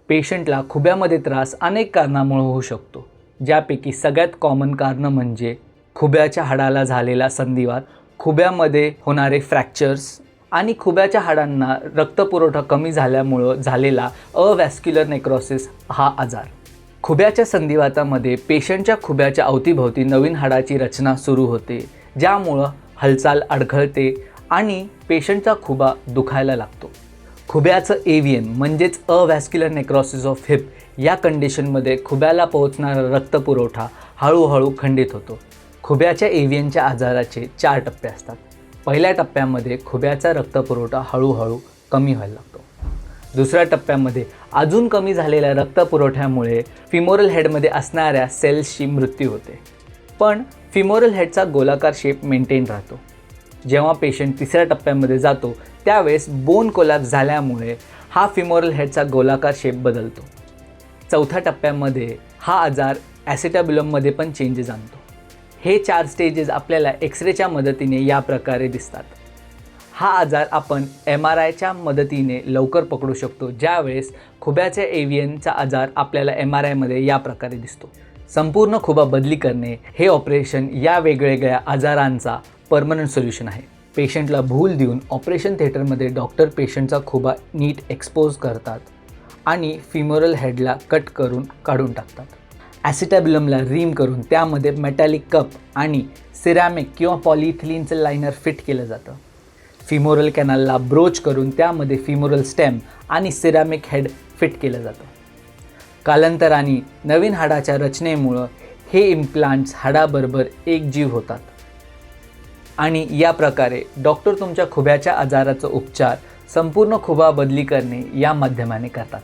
पेशंटला खुब्यामध्ये त्रास अनेक कारणामुळे होऊ शकतो, ज्यापैकी सगळ्यात कॉमन कारण म्हणजे खुब्याच्या हाडाला झालेला संधिवात, खुब्यामध्ये होणारे फ्रॅक्चर्स आणि खुब्याच्या हाडांना रक्तपुरवठा कमी झाल्यामुळं झालेला अवॅस्क्युलर नेक्रोसिस हा आजार। खुब्याच्या संधिवातामध्ये पेशंटच्या खुब्याच्या अवतीभोवती नवीन हाडाची रचना सुरू होते, ज्यामुळं हालचाल अडखळते आणि पेशंटचा खुबा दुखायला लागतो। खुब्याचं एव्हियन म्हणजेच अवॅस्क्युलर नेक्रोसिस ऑफ हिप या कंडिशनमध्ये खुब्याला पोहोचणारा रक्तपुरवठा हळूहळू खंडित होतो। खुब्याच्या एव्हियनच्या आजाराचे 4 टप्पे असतात। पहिल्या टप्प्यामध्ये खुब्याचा रक्तपुरवठा हळूहळू कमी व्हायला लागतो। दुसऱ्या टप्प्यामध्ये अजून कमी झालेल्या रक्तपुरवठ्यामुळे फिमोरल हेडमध्ये असणाऱ्या सेल्सची मृत्यू होते, पण फिमोरल हेडचा गोलाकार शेप मेंटेन राहतो। जेव्हा पेशंट तिसऱ्या टप्प्यामध्ये जातो त्यावेळेस बोन कोलॅप्स झाल्यामुळे हा फिमोरल हेडचा गोलाकार शेप बदलतो। चौथ्या टप्प्यामध्ये हा आजार ॲसिटाब्युलममध्ये पण चेंजेस आणतो। हे 4 स्टेजेस आपल्याला एक्सरेच्या मदतीने या प्रकारे दिसतात। हा आजार आपण MRIच्या मदतीने लवकर पकडू शकतो, ज्यावेळेस खुब्याच्या एव्हियनचा आजार आपल्याला MRIमध्ये या प्रकारे दिसतो। संपूर्ण खुबा बदली करणे हे ऑपरेशन या वेगवेगळ्या आजारांचा परमनंट सोल्युशन आहे। पेशंटला भूल देऊन ऑपरेशन थिएटरमध्ये डॉक्टर पेशंटचा खुबा नीट एक्सपोज करतात आणि फिमोरल हेडला कट करून काढून टाकतात। ॲसिटाब्युलमला रिम करून त्यामध्ये मेटॅलिक कप आणि सिरॅमिक किंवा पॉलिइथिलीनचं लायनर फिट केलं जातं। फिमोरल कॅनलला ब्रोच करून त्यामध्ये फिमोरल स्टेम आणि सिरॅमिक हेड फिट केलं जातं। कालांतराने नवीन हाडाच्या रचनेमुळं हे इम्प्लांट्स हाडाबरोबर एकजीव होतात आणि या प्रकारे डॉक्टर तुमच्या खुब्याच्या आजाराचा उपचार संपूर्ण खुबा बदली करणे या माध्यमाने करतात।